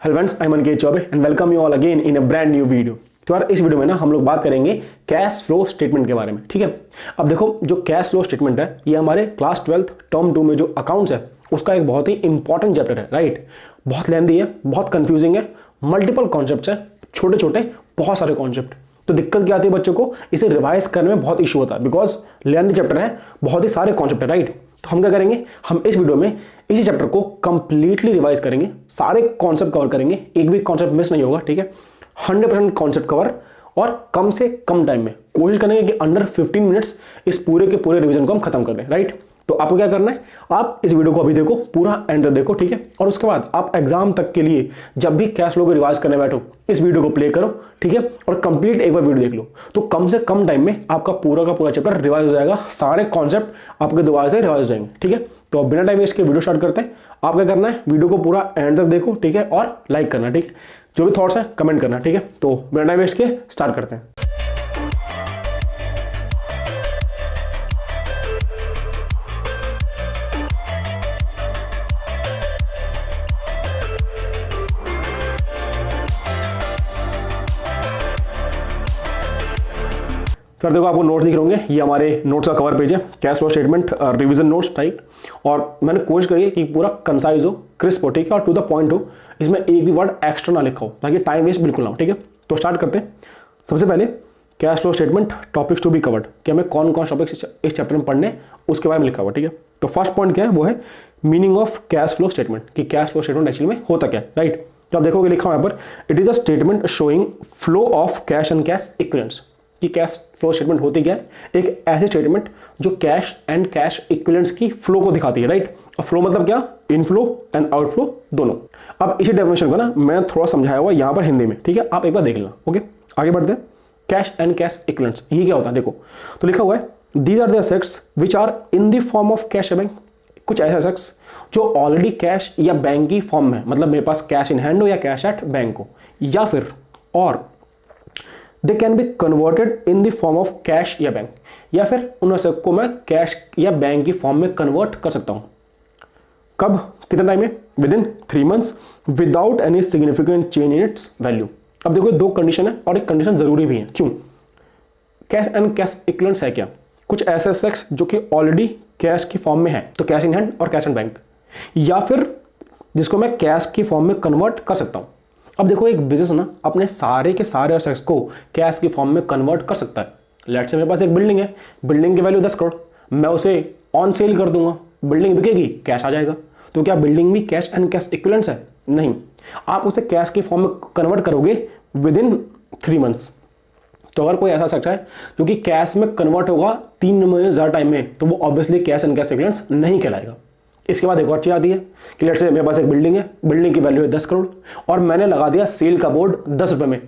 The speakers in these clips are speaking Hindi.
Hello friends, I am Aniket Choubey and welcome you all again in a brand new video. तो यार इस वीडियो में ना हम लोग बात करेंगे कैश फ्लो स्टेटमेंट के बारे में। ठीक है, अब देखो जो कैश फ्लो स्टेटमेंट है ये हमारे क्लास 12 टर्म 2 में जो अकाउंट्स है उसका एक बहुत ही इंपॉर्टेंट चैप्टर है। राइट, बहुत लेंथी है, बहुत कंफ्यूजिंग है, मल्टीपल कॉन्सेप्ट है, छोटे छोटे बहुत सारे कॉन्सेप्ट। तो दिक्कत क्या आती है बच्चों को, इसे रिवाइज करने में बहुत इशू होता है बिकॉज लेंथी चैप्टर है, बहुत ही सारे कॉन्सेप्ट है। राइट, तो हम क्या करेंगे, हम इस वीडियो में इसी चैप्टर को कंप्लीटली रिवाइज करेंगे, सारे कॉन्सेप्ट कवर करेंगे, एक भी कॉन्सेप्ट मिस नहीं होगा। ठीक है, 100% कॉन्सेप्ट कवर और कम से कम टाइम में कोशिश करेंगे कि अंडर 15 मिनट्स इस पूरे के पूरे रिवीजन को हम खत्म कर दें। राइट, तो आपको क्या करना है, आप इस वीडियो को अभी देखो, पूरा एंड तक देखो। ठीक है, और उसके बाद आप एग्जाम तक के लिए जब भी कैश फ्लो को रिवाइज करने बैठो इस वीडियो को प्ले करो। ठीक है, और कंप्लीट एक बार वीडियो देख लो, तो कम से कम टाइम में आपका पूरा का पूरा चैप्टर रिवाइज हो जाएगा, सारे कॉन्सेप्ट आपके दोबारा से रिवाइज हो जाएंगे। ठीक है, तो बिना टाइम वेस्ट के वीडियो स्टार्ट करते हैं। आप क्या करना है, वीडियो को पूरा एंड तक देखो। ठीक है, और लाइक करना। ठीक है, जो भी थॉट्स है कमेंट करना। ठीक है, तो बिना टाइम वेस्ट के स्टार्ट करते हैं। फिर देखो आपको नोट्स दिख रहे होंगे, ये हमारे नोट्स का कवर पेज है, cash flow statement revision notes type. और मैंने कोशिश करी है कि पूरा कंसाइज हो, क्रिस्प हो, ठीक है, और टू द पॉइंट हो, इसमें एक भी वर्ड एक्स्ट्रा ना लिखा हो ताकि टाइम वेस्ट बिल्कुल ना हो। ठीक है, तो स्टार्ट करते हैं। सबसे पहले cash flow statement topics to be covered, कि हमें कौन कौन टॉपिक्स इस चैप्टर में पढ़ने उसके बारे में लिखा हुआ। ठीक है, तो फर्स्ट पॉइंट क्या है, वो है meaning of cash flow statement, कि कैश फ्लो स्टेटमेंट एक्चुअली में होता क्या है। राइट, तो आप देखोगे लिखा हुआ यहाँ पर, it is a statement showing flow of cash and cash equivalents, कि कैश फ्लो स्टेटमेंट होती क्या है, एक ऐसी स्टेटमेंट जो कैश एंड कैश इक्विवेलेंट्स की फ्लो को दिखाती है। राइट, और फ्लो मतलब क्या, इनफ्लो एंड आउटफ्लो दोनों। अब इसी डेफिनेशन को ना मैं थोड़ा समझाया हुआ यहाँ पर हिंदी में। ठीक है, आप एक बार देख लेना। ओके, आगे बढ़ते हैं। कैश एंड कैश इक्विवेलेंट्स ये क्या होता है, देखो तो लिखा हुआ है, these are the assets which are in the form of cash या बैंक, कुछ ऐसे एसेट्स जो ऑलरेडी कैश या बैंक की फॉर्म में, मतलब मेरे पास कैश इन हैंड हो या कैश एट बैंक हो, या फिर और they can be converted in the form of cash या बैंक, या फिर उन सबको मैं कैश या बैंक की फॉर्म में कन्वर्ट कर सकता हूं। कब, कितने टाइम में, with in 3 months without any significant change in its value. अब देखो दो कंडीशन है और एक कंडीशन जरूरी भी है। क्यों, कैश एंड कैश इक्विवेलेंट्स है क्या, कुछ ऐसे एसेट्स जो कि ऑलरेडी कैश की फॉर्म में है, तो कैश इन हैंड और कैश इन बैंक, या फिर जिसको मैं कैश की फॉर्म में कन्वर्ट कर सकता हूं। अब देखो एक बिजनेस ना अपने सारे के सारे एसेट्स को कैश की फॉर्म में कन्वर्ट कर सकता है। लेट्स से मेरे पास एक बिल्डिंग है, बिल्डिंग की वैल्यू 10 करोड़, मैं उसे ऑन सेल कर दूंगा, बिल्डिंग बिकेगी, कैश आ जाएगा। तो क्या बिल्डिंग भी कैश एंड कैश इक्विवेलेंट्स है? नहीं, आप उसे कैश की फॉर्म में कन्वर्ट करोगे विद इन 3 मंथ्स। तो अगर कोई ऐसा एसेट है जो कि कैश में कन्वर्ट होगा 3 महीने ज़्यादा टाइम में, तो वो obviously cash and cash equivalents नहीं कहलाएगा। इसके बाद एक और चीज आती है कि लेट्स से मेरे पास एक बिल्डिंग है, बिल्डिंग की वैल्यू है 10 करोड़ और मैंने लगा दिया सेल का बोर्ड 10 रुपए में,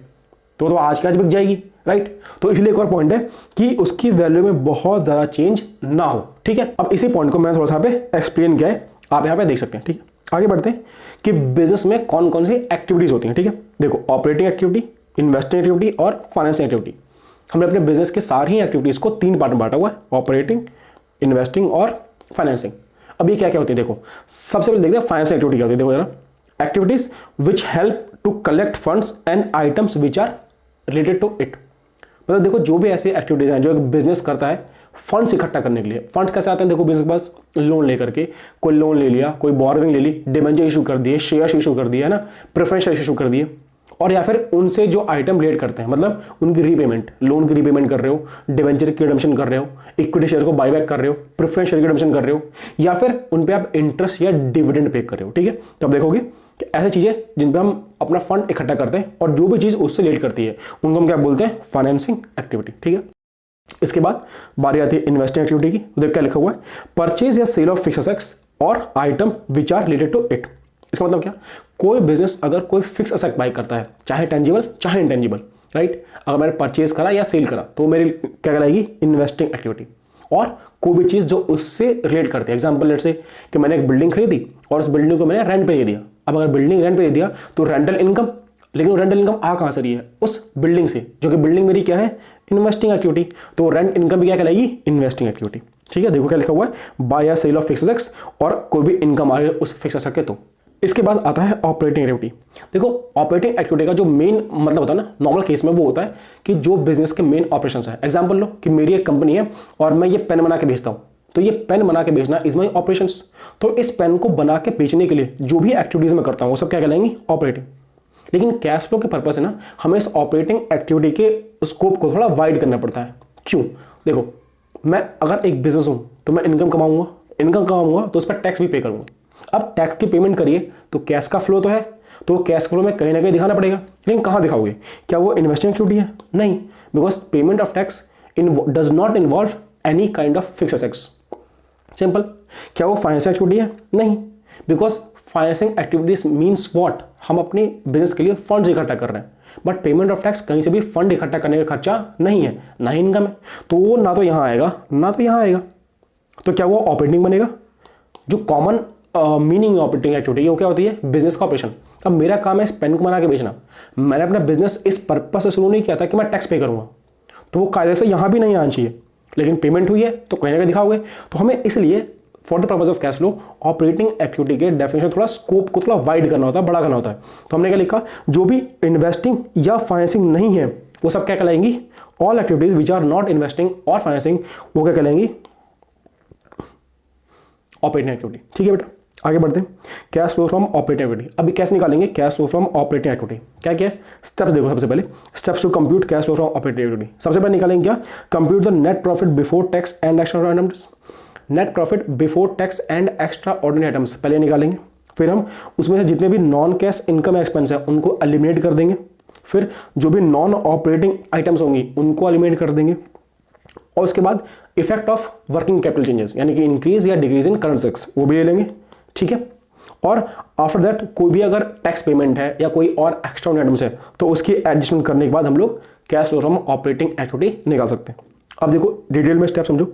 तो आज के आज बिक जाएगी। राइट, तो इसलिए एक और पॉइंट है कि उसकी वैल्यू में बहुत ज्यादा चेंज ना हो। ठीक है, अब इसी पॉइंट को मैं थोड़ा सा पे एक्सप्लेन किया है, आप यहाँ पे देख सकते हैं। ठीक है, आगे बढ़ते हैं कि बिजनेस में कौन कौन सी एक्टिविटीज होती हैं। ठीक है, देखो ऑपरेटिंग एक्टिविटी, इन्वेस्टिंग एक्टिविटी और फाइनेंसिंग एक्टिविटी। हमने अपने बिजनेस के सारी एक्टिविटीज को 3 पार्ट में बांटा हुआ है, ऑपरेटिंग, इन्वेस्टिंग और फाइनेंसिंग। अब ये क्या क्या होती है, देखो सबसे पहले देखते हैं फाइनेंशियल एक्टिविटी क्या होती है। देखो जरा, activities which help to collect funds and items which are related to it. मतलब देखो जो भी ऐसी एक्टिविटीज हैं जो एक बिजनेस करता है फंड्स इकट्ठा करने के लिए। फंड्स कैसे आते हैं, देखो बिजनेस के पास लोन लेकर के, कोई लोन ले लिया, कोई बोरोविंग ले ली, डिबेंचर इशू कर दिए, शेयर्स इशू कर दिए, है ना, प्रेफरेंस शेयर इशू कर दिए, और या फिर उनसे जो आइटम रिलेट करते हैं, मतलब उनकी रीपेमेंट, लोन की रीपेमेंट कर रहे हो, डिबेंचर की रिडम्पशन कर रहे हो, इक्विटी शेयर को बायबैक कर रहे हो, प्रेफरेंस शेयर की रिडम्पशन कर रहे हो, या फिर उन पे आप इंटरेस्ट या डिविडेंड पे कर रहे हो। ठीक है, तो आप देखोगे कि ऐसी चीजें जिन पे हम अपना फंड इकट्ठा करते हैं और जो भी चीज उससे रिलेट करती है उनको हम क्या बोलते हैं, फाइनेंसिंग एक्टिविटी। ठीक है, इसके बाद बारी आती है इन्वेस्टिंग एक्टिविटी की। देख क्या लिखा हुआ है, परचेज या सेल ऑफ फिक्स्ड एसेट्स और item which are related to it. इसका मतलब क्या, कोई बिजनेस अगर कोई फिक्स एसेट बाय करता है, चाहे टेंजिबल चाहे इंटेंजिबल, राइट, अगर मैंने परचेज करा या सेल करा तो मेरी क्या कहलाएगी, इन्वेस्टिंग एक्टिविटी। और कोई भी चीज जो उससे रिलेट करती है, एग्जांपल लेट्स से कि मैंने एक बिल्डिंग खरीदी और उस बिल्डिंग को मैंने रेंट पे दे दिया। अब अगर बिल्डिंग रेंट पे दे दिया तो रेंटल इनकम, लेकिन रेंटल इनकम आ कहां से रही है, उस बिल्डिंग से, जो कि बिल्डिंग मेरी क्या है, इन्वेस्टिंग एक्टिविटी। तो रेंट इनकम भी क्या कहलाएगी, इन्वेस्टिंग एक्टिविटी। ठीक है, देखो क्या लिखा हुआ है, बाय या सेल ऑफ फिक्स्ड एसेट्स, और कोई भी इनकम आए उस फिक्स्ड एसेट के, तो इसके बाद आता है ऑपरेटिंग एक्टिविटी। देखो ऑपरेटिंग एक्टिविटी का जो मेन मतलब होता है ना नॉर्मल केस में, वो होता है कि जो बिजनेस के मेन ऑपरेशंस है। एग्जांपल लो कि मेरी एक कंपनी है और मैं ये पेन बना के बेचता हूँ, तो ये पेन बना के बेचना इज माई ऑपरेशंस। तो इस पेन को बना के बेचने के लिए जो भी एक्टिविटीज मैं करता हूँ वो सब क्या कहलाएंगी, ऑपरेटिंग। लेकिन कैश फ्लो के पर्पज है ना, हमें इस ऑपरेटिंग एक्टिविटी के स्कोप को थोड़ा वाइड करना पड़ता है। क्यों? देखो मैं अगर एक बिजनेस हूं तो मैं इनकम कमाऊंगा तो उस पर टैक्स भी पे करूंगा। अब टैक्स की पेमेंट करिए तो कैश का फ्लो तो है, तो कैश फ्लो में कहीं ना कहीं दिखाना पड़ेगा। लेकिन कहां दिखाओगे? क्या वो इन्वेस्टिंग एक्टिविटी है? नहीं, because payment of tax does not involve any kind of fix assets. Simple. क्या वो फाइनेंशियल एक्टिविटी है? नहीं, because financing activities means what, हम अपने बिजनेस के लिए फंड्स इकट्ठा कर रहे हैं। बट पेमेंट ऑफ टैक्स कहीं से भी फंड इकट्ठा करने का खर्चा नहीं है, ना ही इनकम है, तो वो ना तो यहां आएगा ना तो यहां आएगा। तो क्या वो ऑपरेटिंग बनेगा? जो कॉमन मीनिंग ऑपरेटिंग एक्टिविटी वो क्या होती है, बिजनेस का ऑपरेशन। अब मेरा काम है इस पेन को बना के बेचना, मैंने अपना बिजनेस इस पर्पस से शुरू नहीं किया था कि मैं टैक्स पे करूंगा, तो वो कायदे से यहां भी नहीं आना चाहिए। लेकिन पेमेंट हुई है तो कहीं ना कहीं दिखाओगे। तो हमें इसलिए for the purpose of cash flow operating activity के डेफिनेशन थोड़ा स्कोप को थोड़ा वाइड करना होता है, बड़ा करना होता है। तो हमने क्या लिखा, जो भी इन्वेस्टिंग या फाइनेंसिंग नहीं है वो सब क्या कहलाएंगी, all activities which are not investing और फाइनेंसिंग, वो क्या कहलाएंगी, ऑपरेटिंग एक्टिविटी। ठीक है बेटा, आगे बढ़ते हैं। Cash flow from operating activity. अभी कैसे निकालेंगे cash flow from operating activity? क्या क्या स्टेप्स देखो। सबसे पहले steps to compute cash flow from operating activity. सबसे पहले निकालेंगे क्या, compute the net profit before tax and extra items. Net profit before tax and extraordinary items पहले निकालेंगे, फिर हम उसमें से जितने भी नॉन कैश इनकम एक्सपेंस है उनको एलिमिनेट कर देंगे, फिर जो भी नॉन ऑपरेटिंग आइटम्स होंगी उनको एलिमिनेट कर देंगे, और उसके बाद effect of working capital changes यानी कि इंक्रीज या डिक्रीज इन करंट एसेट्स वो भी ले लेंगे। ठीक है, और आफ्टर दैट कोई भी अगर टैक्स पेमेंट है या कोई और एक्स्ट्रा आइटम्स है तो उसकी एडजस्टमेंट करने के बाद हम लोग cash flow from operating activity निकाल सकते हैं। अब देखो डिटेल में स्टेप समझो।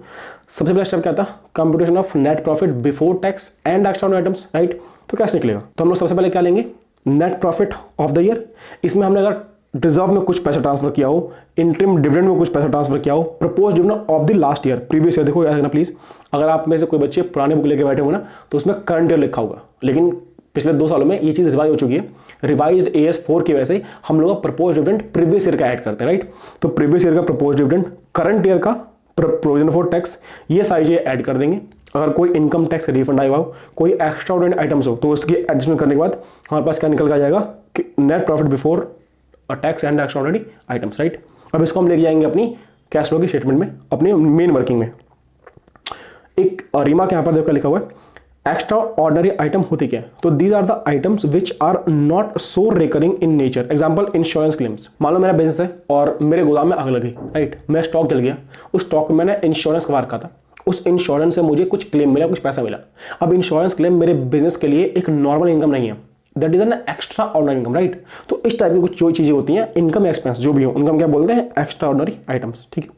सबसे पहला स्टेप क्या था, computation of net profit before tax and extra items, right. तो कैसे निकलेगा, तो हम लोग सबसे पहले क्या लेंगे, net profit of the year. इसमें हमने अगर रिजर्व में कुछ पैसा ट्रांसफर किया हो, इंटरिम डिविडेंड में कुछ पैसा ट्रांसफर किया हो, propose dividend of the last year, previous year. देखो याद रखना प्लीज, अगर आप में से कोई बच्चे पुराने बुक लेके बैठे हो ना तो उसमें करंट ईयर लिखा होगा, लेकिन पिछले 2 सालों में ये चीज रिवाइज हो चुकी है। रिवाइज्ड AS4 की वजह से हम लोग प्रपोज डिविडेंड प्रीवियस ईयर का ऐड करते हैं, राइट। तो प्रीवियस ईयर का प्रपोज डिविडेंड, करंट ईयर का प्रोविजन फॉर टैक्स, ये सारी चीजें ऐड कर देंगे। अगर कोई इनकम टैक्स रिफंड आया हो, कोई एक्स्ट्रा ऑर्डिनरी आइटम्स हो, तो उसकी एडजस्टमेंट करने के बाद हमारे पास क्या निकल कर जाएगा कि net profit before tax and extraordinary items, right. अब इसको हम लेके जाएंगे अपनी कैश फ्लो की स्टेटमेंट में, अपनी मेन वर्किंग में। एक रिमार्क यहाँ पर देखो लिखा हुआ है, एक्स्ट्रा ऑर्डिनरी आइटम होती क्या है, तो these are the items which are not so recurring in nature. Example insurance claims. मान लो मेरा बिजनेस है और मेरे गोदाम में आग लगी, राइट, मेरा स्टॉक जल गया, उस स्टॉक में मैंने इंश्योरेंस कवर रखा था, उस इंश्योरेंस से मुझे कुछ क्लेम मिला, कुछ पैसा मिला। अब इंश्योरेंस क्लेम मेरे बिजनेस के लिए एक नॉर्मल इनकम नहीं है, that is an extra ordinary income, right. तो इस टाइप की कुछ जो चीजें होती हैं इनकम एक्सपेंस जो भी हो उनका हम क्या बोलते हैं, एक्स्ट्रा ऑर्डिनरी आइटम्स। ठीक है,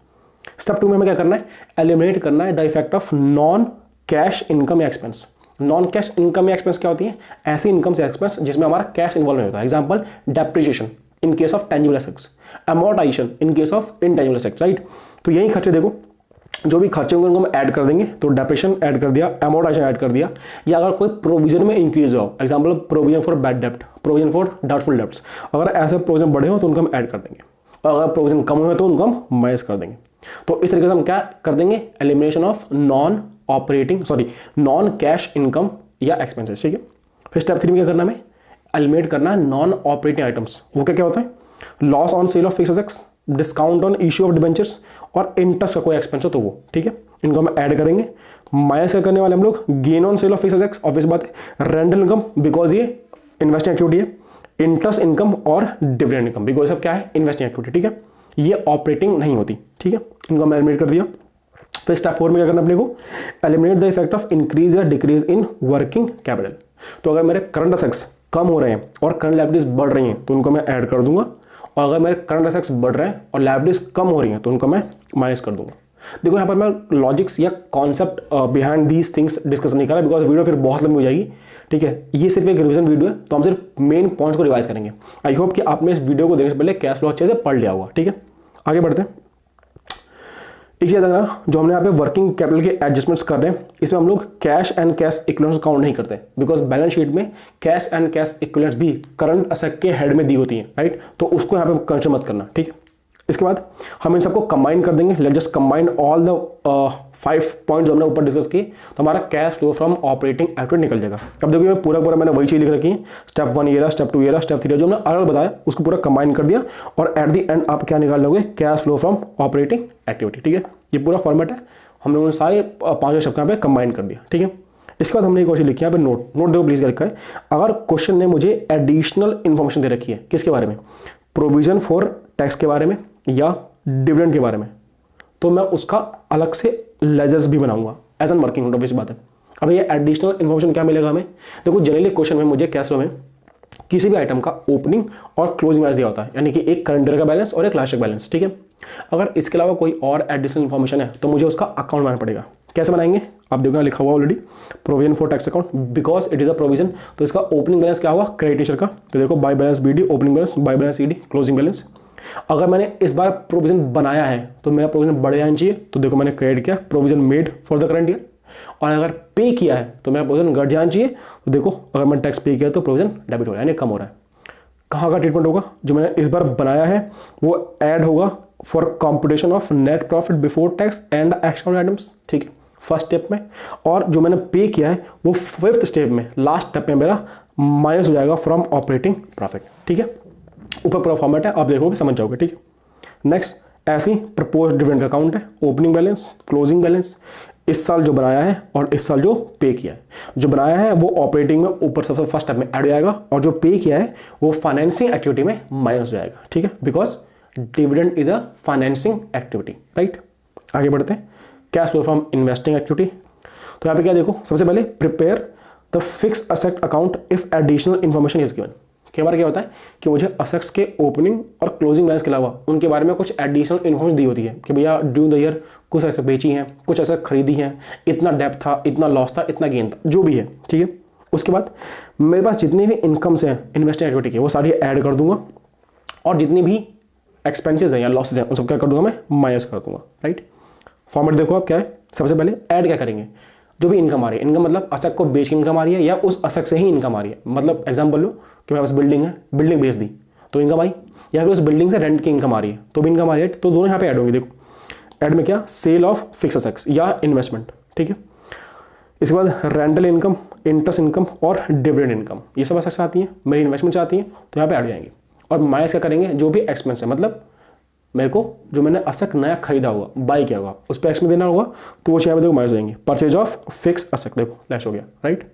स्टेप 2 में हमें क्या करना है, एलिमिनेट करना है the effect of non cash income expense. Non cash income expense क्या होती है, ऐसी इनकम से एक्सपेंस जिसमें हमारा कैश इन्वॉल्व नहीं होता है। Example depreciation in case of tangible assets, amortisation in case of intangible assets, right. तो यही खर्चे देखो, जो भी खर्चे होंगे उनको हम ऐड कर देंगे। तो डेप्रिसिएशन ऐड कर दिया, अमोर्टाइजेशन ऐड कर दिया, या अगर कोई प्रोविजन में इंक्रीज हो, एग्जांपल प्रोविजन फॉर बैड डेप्ट, प्रोविजन फॉर डाउटफुल डेप्ट्स, अगर ऐसे प्रोविजन बढ़े हो तो उनको हम ऐड कर देंगे, और अगर प्रोविजन कम हुए तो उनको हम माइनस कर देंगे। तो इस तरीके से हम क्या कर देंगे, elimination of non cash income या एक्सपेंसेस। ठीक है, फिर स्टेप 3 में क्या करना है, एलिमिनेट करना है नॉन ऑपरेटिंग आइटम्स। वो क्या क्या होता है, loss on sale of fixed assets, discount on issue of debentures, और इंटरेस्ट का कोई एक्सपेंस हो तो वो। ठीक है, इनको हम ऐड करेंगे। माइनस करने वाले हम लोग gain on sale of fixed assets, obvious बात है, रेंटल इनकम बिकॉज ये इन्वेस्टिंग एक्टिविटी है, इंटरेस्ट इनकम और डिविडेंड इनकम बिकॉज सब क्या है, इन्वेस्टिंग एक्टिविटी। ठीक है, ये ऑपरेटिंग नहीं होती। ठीक है, इनको हम एलिमिनेट कर दिया। फिर स्टेप 4 में क्या करना अपने को, eliminate the effect of increase या डिक्रीज इन वर्किंग कैपिटल। तो अगर मेरे करंट एसेट्स कम हो रहे हैं और करंट लायबिलिटीज बढ़ रही हैं तो उनको मैं ऐड कर दूंगा, और अगर मेरे करंट एसेट्स बढ़ रहे हैं और लायबिलिटीज कम हो रही हैं तो उनको मैं माइनस कर दूंगा। देखो यहाँ पर मैं लॉजिक्स या concept behind these things discuss नहीं कर रहा बिकॉज वीडियो फिर बहुत लंबी हो जाएगी। ठीक है, ये सिर्फ एक रिवीजन वीडियो है, तो हम सिर्फ मेन पॉइंट्स को रिवाइज करेंगे। आई होप कि आपने इस वीडियो को देखने से पहले कैश फ्लो अच्छे से पढ़ लिया होगा। ठीक है, आगे बढ़ते हैं। एक चीज़ ना, जो हमने यहाँ पे वर्किंग कैपिटल के एडजस्टमेंट्स कर रहे हैं, इसमें हम लोग cash and cash equivalents count नहीं करते, बिकॉज बैलेंस शीट में कैश एंड कैश इक्विवेलेंट्स भी करंट असेट के हेड में दी होती हैं, राइट। तो उसको यहाँ पे कंसिडर मत करना, ठीक है। इसके बाद हम इन सबको कंबाइन कर देंगे। Let just combine all the 5 points हमने ऊपर डिस्कस किए, तो हमारा cash flow from operating activity निकल जाएगा। अब देखिए मैं पूरा मैंने वही चीज़ लिख रखी है, स्टेप 1 ये रहा, स्टेप 2 ये रहा, स्टेप 3 जो हमने अलग बताया उसको पूरा कंबाइन कर दिया, और एट द एंड आप क्या निकाल लोगे, cash flow from operating activity, ठीक है। ये पूरा फॉर्मेट है, हम लोगों ने सारे 5 शब्द यहाँ पे कंबाइन कर दिया, ठीक है। इसके बाद हमने एक क्वेश्चन लिखी है यहाँ पे, नोट देखो प्लीज क्या लिखा है। अगर क्वेश्चन ने मुझे एडिशनल इन्फॉर्मेशन दे रखी है, किसके बारे में, प्रोविजन फॉर टैक्स के बारे में या डिविडेंड के बारे में, तो मैं उसका अलग से लेजर्स भी बनाऊंगा as an working note, obvious बात है। अब ये एडिशनल इन्फॉर्मेशन क्या मिलेगा हमें, देखो जनरली क्वेश्चन में मुझे कैश फ्लो में किसी भी आइटम का ओपनिंग और क्लोजिंग बैलेंस दिया होता है, यानी कि एक करंट ईयर का बैलेंस और एक लास्ट ईयर बैलेंस, ठीक है। अगर इसके अलावा कोई और एडिशनल इन्फॉर्मेशन है तो मुझे उसका अकाउंट बनाना पड़ेगा। कैसे बनाएंगे, आप देखो लिखा हुआ already, provision for tax account, because it is a provision, तो इसका ओपनिंग बैलेंस क्या होगा, क्रेडिट नेचर का, तो देखो by balance BD opening balance, by balance ED closing balance. अगर मैंने इस बार प्रोविजन बनाया है तो मेरा प्रोविजन बढ़ जाना चाहिए, तो देखो मैंने क्रेडिट किया, provision made for the current year. और अगर पे किया है तो मेरा प्रोविजन घट जाना चाहिए, तो देखो अगर मैंने टैक्स पे किया तो प्रोविजन डेबिट हो रहा है, यानी कम हो रहा है। कहाँ का ट्रीटमेंट होगा, जो मैंने इस बार बनाया है वो ऐड होगा for computation of net profit before tax and extra items, ठीक है, फर्स्ट स्टेप में। और जो मैंने पे किया है वो 5th स्टेप में, लास्ट स्टेप में मेरा माइनस हो जाएगा फ्रॉम ऑपरेटिंग प्रॉफिट, ठीक है। ऊपर पूरा फॉर्मेट है, आप देखोगे समझ जाओगे, ठीक है। नेक्स्ट ऐसे ही प्रपोज डिविडेंड अकाउंट है, ओपनिंग बैलेंस, क्लोजिंग बैलेंस, इस साल जो बनाया है और इस साल जो पे किया है। जो बनाया है वो ऑपरेटिंग में ऊपर सबसे फर्स्ट स्टेप में ऐड हो जाएगा, और जो पे किया है वो फाइनेंसिंग एक्टिविटी में माइनस हो जाएगा, ठीक है, because dividend is a financing activity, right. आगे बढ़ते हैं, cash flow from investing activity. तो यहाँ पे क्या देखो, सबसे पहले prepare the fix asset account if additional information is given. कई बार क्या होता है कि मुझे असेट्स के ओपनिंग और क्लोजिंग बैलेंस के अलावा उनके बारे में कुछ एडिशनल इन्फॉर्मेशन दी होती है कि भैया ड्यूरिंग द ईयर कुछ असेट बेची हैं, कुछ असेट खरीदी हैं, इतना डेप्थ था, इतना लॉस था, इतना गेन था, जो भी है, ठीक है। उसके बाद मेरे पास जितनी भी इनकम्स हैं इन्वेस्टिंग एक्टिविटी के वो सारी ऐड कर दूंगा, और जितनी भी एक्सपेंसेस हैं या लॉसेज हैं उन सब क्या कर दूंगा, मैं माइनस कर दूंगा, राइट। फॉर्मेट देखो आप क्या है, सबसे पहले ऐड क्या करेंगे, जो भी इनकम आ रही है, इनकम मतलब असेट को बेच के इनकम आ रही है या उस असेट से ही इनकम आ रही है। मतलब एग्जांपल लो कि मेरे पास बिल्डिंग है, बिल्डिंग बेच दी तो इनकम आई, या फिर उस बिल्डिंग से रेंट की इनकम आ रही है तो भी इनकम आ रही है, तो दोनों यहाँ पे ऐड होंगे। देखो ऐड में क्या, सेल ऑफ फिक्स असेट्स या इन्वेस्टमेंट, ठीक है। इसके बाद रेंटल इनकम, इंटरेस्ट इनकम और डिविडेंड इनकम, ये सब असेट्स आती हैं, मेरी इन्वेस्टमेंट आती हैं, तो यहाँ पे ऐड हो जाएंगे। और माइनस क्या करेंगे, जो भी एक्सपेंस है, मतलब मेरे को जो मैंने असेट नया खरीदा होगा, बाई किया होगा, उस पर एक्सपेंस देना होगा, तो वो यहाँ पे देखो माइनस हो जाएंगे। परचेज ऑफ फिक्स असेट देखो लेस हो गया, राइट।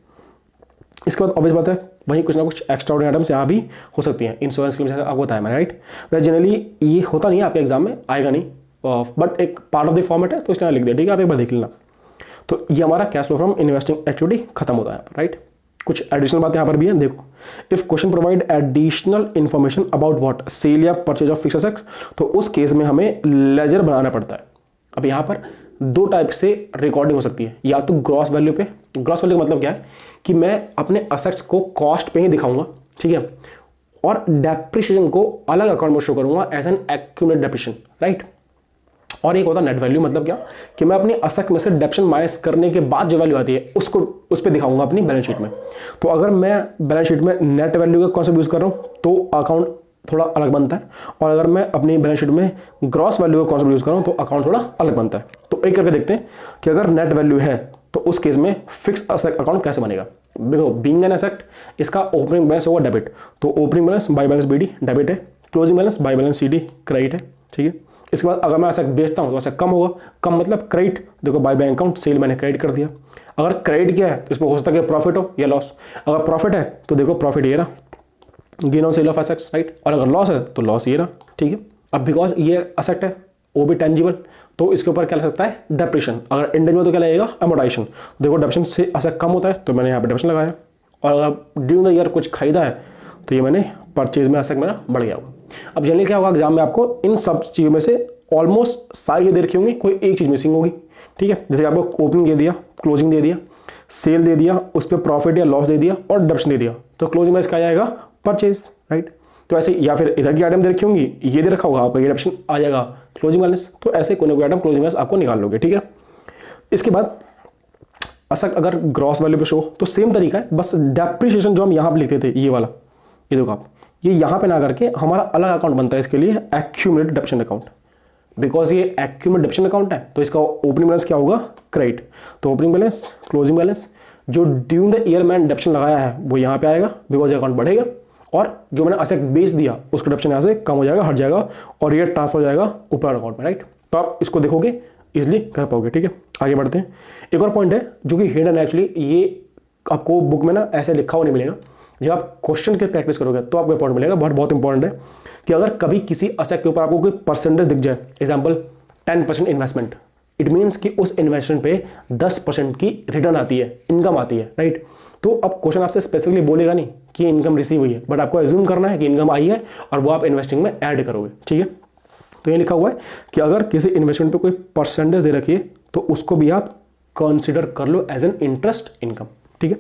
इसके बाद ऑब्वियस बात है वहीं कुछ ना कुछ एक्स्ट्रा आइटम्स यहाँ भी हो सकती हैं, इंश्योरेंस की आपको बताया मैंने, राइट। वह जनरली ये होता नहीं है आपके एग्जाम में, आएगा नहीं, बट एक पार्ट ऑफ द फॉर्मेट है तो इसलिए लिख दिया, ठीक है, आप एक बार देख लेना। तो ये हमारा cash flow from investing activity खत्म होता है, राइट। कुछ एडिशनल बात यहाँ पर भी है, देखो if question provide additional information about what, sale या परचेज ऑफ फिक्स असेट, तो उस केस में हमें लेजर बनाना पड़ता है। अब यहाँ पर दो टाइप से रिकॉर्डिंग हो सकती है, या तो ग्रॉस वैल्यू पे, ग्रॉस वैल्यू का मतलब क्या है कि मैं अपने असेट्स को कॉस्ट पे ही दिखाऊंगा, ठीक है, और डेप्रिसिएशन को अलग अकाउंट में शो करूंगा as an accumulated depreciation, right. और एक होता है नेट वैल्यू, मतलब क्या कि मैं अपनी असेट में से डेप्रिसिएशन माइनस करने के बाद जो वैल्यू आती है उसको उस पर दिखाऊंगा अपनी बैलेंस शीट में। तो अगर मैं बैलेंस शीट में नेट वैल्यू का कॉन्सेप्ट यूज कर रहा हूँ तो अकाउंट थोड़ा अलग बनता है, और अगर मैं अपनी बैलेंस शीट में ग्रॉस वैल्यू का कॉन्सेप्ट यूज कर रहा हूँ तो अकाउंट थोड़ा अलग बनता है। तो एक करके देखते हैं कि अगर नेट वैल्यू है तो उस केस में फिक्स असेट अकाउंट कैसे बनेगा। देखो बीइंग एन एसेट, इसका ओपनिंग बैलेंस होगा डेबिट, तो opening balance by balance BD debit है, closing balance by balance CD credit है, ठीक है। इसके बाद अगर मैं एसेट बेचता हूं तो एसेट कम होगा, कम मतलब क्रेडिट, देखो बाय बैंक अकाउंट, सेल मैंने क्रेडिट कर दिया। अगर क्रेडिट क्या है तो इसमें हो सकता है कि प्रॉफिट हो या लॉस, अगर प्रॉफिट है तो देखो प्रॉफिट ये रहा, gain on sale of assets, right, और अगर लॉस है तो लॉस ये रहा, ठीक है। अब बिकॉज ये एसेट है वो भी टेंजिबल, तो इसके ऊपर क्या लग सकता है, डेप्रिसिएशन। अगर इंटेंजिबल तो क्या लगेगा, अमोर्टाइजेशन। देखो डेप्रिसिएशन से एसेट कम होता है तो मैंने यहाँ पे डेप्रिसिएशन लगाया, और अगर ड्यूरिंग द ईयर कुछ खरीदा है तो ये मैंने परचेज में एसेट मेरा बढ़ गया होगा। अब जनरली क्या होगा एग्जाम में, आपको इन सब चीज़ों में से ऑलमोस्ट सारी दे रखी होंगी, कोई एक चीज़ मिसिंग होगी, ठीक है। जैसे आपको ओपनिंग दे दिया, क्लोजिंग दे दिया, सेल दे दिया, उस पर प्रॉफिट या लॉस दे दिया और डेप्रिसिएशन दे दिया, तो क्लोजिंग में इसका आ जाएगा परचेज, राइट। तो ऐसे, या फिर इधर की आइटम दे रखी होंगी, ये दे रखा होगा, आपका ये ऑप्शन आ जाएगा क्लोजिंग बैलेंस। तो ऐसे कोई ना कोई आइटम क्लोजिंग बैलेंस आपको निकाल लोगे, ठीक है। इसके बाद अगर ग्रॉस वैल्यू पे शो, तो सेम तरीका है, बस डेप्रिसिएशन जो हम यहाँ पे लिखते थे, ये वाला, ये देखो आप, ये यहाँ पे ना करके हमारा अलग अकाउंट बनता है इसके लिए, एक्यूमुलेटेड डेप्रिसिएशन अकाउंट। बिकॉज ये एक्यूमुलेटेड डेप्रिसिएशन अकाउंट है तो इसका ओपनिंग बैलेंस क्या होगा, क्रेडिट। तो ओपनिंग बैलेंस, क्लोजिंग बैलेंस, जो ड्यूरिंग द ईयर मैंने डेप्रिसिएशन लगाया है वो यहाँ पे आएगा, बिकॉज ये अकाउंट बढ़ेगा, और जो मैंने असेट बेच दिया उसका डेप्रिसिएशन यहाँ से कम हो जाएगा, हट जाएगा, और ये ट्रांसफर हो जाएगा ऊपर अकाउंट में, राइट। तो आप इसको देखोगे, इजिली कर पाओगे, ठीक है। आगे बढ़ते हैं। एक और पॉइंट है जो कि हिडन है एक्चुअली, ये आपको बुक में ना ऐसे लिखा हुआ नहीं मिलेगा, जब आप क्वेश्चन के प्रैक्टिस करोगे तो आपको पॉइंट मिलेगा, बहुत इंपॉर्टेंट है कि अगर कभी किसी असेट के ऊपर आपको कोई परसेंटेज दिख जाए, एग्जांपल 10% इन्वेस्टमेंट, इट मीन्स कि उस इन्वेस्टमेंट पे 10% की रिटर्न आती है, इनकम आती है, राइट। तो अब क्वेश्चन आपसे स्पेसिफिकली बोलेगा नहीं कि इनकम रिसीव हुई है, बट आपको एज्यूम करना है कि इनकम आई है और वो आप इन्वेस्टिंग में ऐड करोगे, ठीक है। तो ये लिखा हुआ है कि अगर किसी इन्वेस्टमेंट पे कोई परसेंटेज दे रखी है तो उसको भी आप कंसिडर कर लो एज एन इंटरेस्ट इनकम, ठीक है।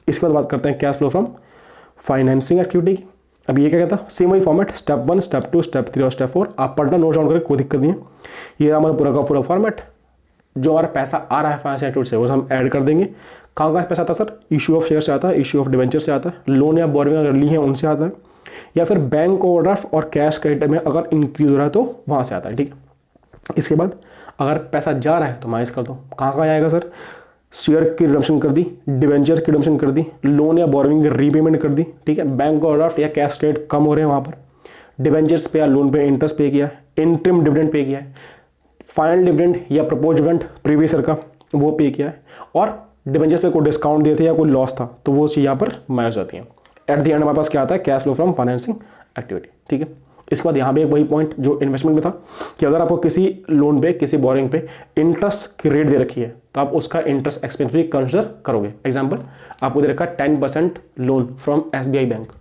इसके बाद बात करते हैं cash flow from financing activity की। अब ये क्या कहता है, सेम वही फॉर्मेट, स्टेप 1, स्टेप 2, स्टेप 3 और स्टेप 4। आप पढ़ना, नोट डाउन करके, कोई दिक्कत नहीं है। ये हमारा पूरा का पूरा फॉर्मेट, जो हमारा पैसा आ रहा है फाइनेंशियल एक्टिविटी से वो हम ऐड कर देंगे। कहाँ कहाँ पैसा आता है सर, इशू ऑफ शेयर से आता है, इशू ऑफ डिवेंचर से आता है, लोन या बोरिंग अगर ली है उनसे आता है, या फिर बैंक ओवरड्राफ्ट और कैश क्रेडिट में अगर इंक्रीज हो रहा है तो वहाँ से आता है, ठीक है। इसके बाद अगर पैसा जा रहा है तो माइनस कर दो, कहाँ कहाँ आएगा सर, शेयर की रिडम्पशन कर दी, डिवेंचर की रिडम्पशन कर दी, लोन या बोरिंग की रीपेमेंट कर दी, ठीक है। बैंक ओवरड्राफ्ट या कैश क्रेडिट कम हो रहे हैं वहाँ पर, डिवेंचर्स पे या लोन पे इंटरेस्ट पे किया है, इंटरिम डिविडेंड पे किया है, फाइनल डिविडेंड या प्रपोज डिविडेंड प्रीवियस ईयर का वो पे किया है, और डिवेंचर्स पे कोई डिस्काउंट दिए थे या कोई लॉस था तो वो चीज़ यहाँ पर माइनस जाती है। एट द एंड हमारे पास क्या आता है, cash flow from financing activity, ठीक है। इसके बाद यहाँ पे एक वही पॉइंट जो इन्वेस्टमेंट में था कि अगर आपको किसी लोन पे, किसी बोरिंग पे इंटरेस्ट की रेट दे रखी है तो आप उसका इंटरेस्ट एक्सपेंस भी कंसिडर करोगे। एग्जांपल, आपको दे रखा है 10% लोन फ्रॉम SBI बैंक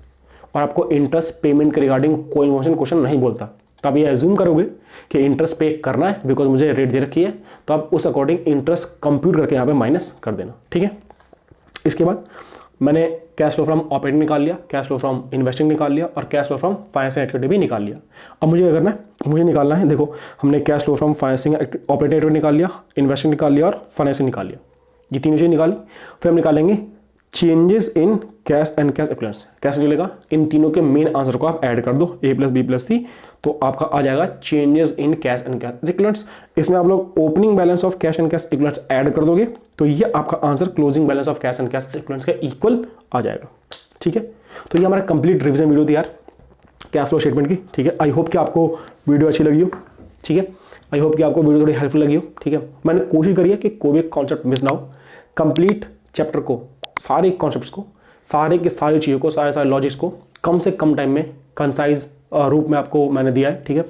और आपको इंटरेस्ट पेमेंट के रिगार्डिंग कोई इन्फॉर्मेशन क्वेश्चन नहीं बोलता, तो आप ये एज्यूम करोगे कि इंटरेस्ट पे करना है बिकॉज मुझे रेट दे रखी है, तो आप उस अकॉर्डिंग इंटरेस्ट कंप्यूट करके यहाँ पे माइनस कर देना, ठीक है। इसके बाद मैंने कैश फ्लो फ्रॉम ऑपरेटिंग निकाल लिया, कैश फ्लो फ्रॉम इन्वेस्टिंग निकाल लिया और cash flow from financing activity भी निकाल लिया। अब मुझे क्या करना है, मुझे निकालना है, देखो हमने cash flow from financing operating activity निकाल लिया, इन्वेस्टिंग निकाल लिया और फाइनेंसिंग निकाल लिया, ये तीनों चीज़ निकाली। फिर हम निकालेंगे changes in cash and cash equivalents. कैसे निकलेगा, इन तीनों के मेन आंसर को आप ऐड कर दो, A + B + C, तो आपका आ जाएगा changes in cash and cash equivalents. इसमें आप लोग opening balance of cash and cash equivalents add कर दोगे तो ये आपका answer closing balance of cash and cash equivalents के इक्वल आ जाएगा, ठीक है। तो ये हमारा कंप्लीट रिवीजन वीडियो थी यार कैश फ्लो स्टेटमेंट की, ठीक है। आई होप कि आपको वीडियो अच्छी लगी हो, ठीक है। आई होप कि आपको वीडियो थोड़ी हेल्पफुल लगी हो, ठीक है। मैंने कोशिश करी है कि कोई भी कॉन्सेप्ट मिस ना हो, कंप्लीट चैप्टर को, सारे कॉन्सेप्ट्स को, सारे के सारी चीज़ों को, सारे लॉजिक्स को कम से कम टाइम में कंसाइज रूप में आपको मैंने दिया है, ठीक है।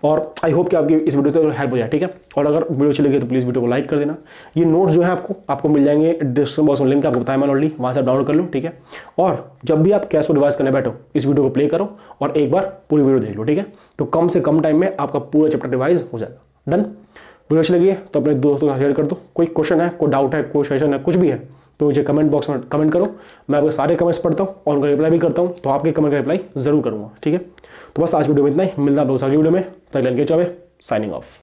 और आई होप कि आपकी इस वीडियो से हेल्प हो जाए, ठीक है। और अगर वीडियो अच्छी लगी तो प्लीज़ वीडियो को लाइक कर देना। ये नोट्स जो है आपको मिल जाएंगे डिस्क्रिप्शन बॉक्स में, लिंक आपको बताया मैंने ऑलरेडी, वहाँ से आप डाउनलोड कर लो, ठीक है। और जब भी आप कैश को रिवाइज करने बैठो इस वीडियो को प्ले करो और एक बार पूरी वीडियो देख लो, ठीक है। तो कम से कम टाइम में आपका पूरा चैप्टर रिवाइज हो जाएगा। डन। वीडियो अच्छी लगी है तो अपने दोस्तों को शेयर कर दो। कोई क्वेश्चन है, कोई डाउट है, कोई सजेशन है, कुछ भी है तो मुझे कमेंट बॉक्स में कमेंट करो, मैं आपके सारे कमेंट्स पढ़ता हूँ और उनका रिप्लाई भी करता हूँ, तो आपके कमेंट का रिप्लाई जरूर करूँगा, ठीक है। तो बस आज वीडियो में इतना ही, मिलता है आप लोगों से अगली वीडियो में। तक के चौबे साइनिंग ऑफ।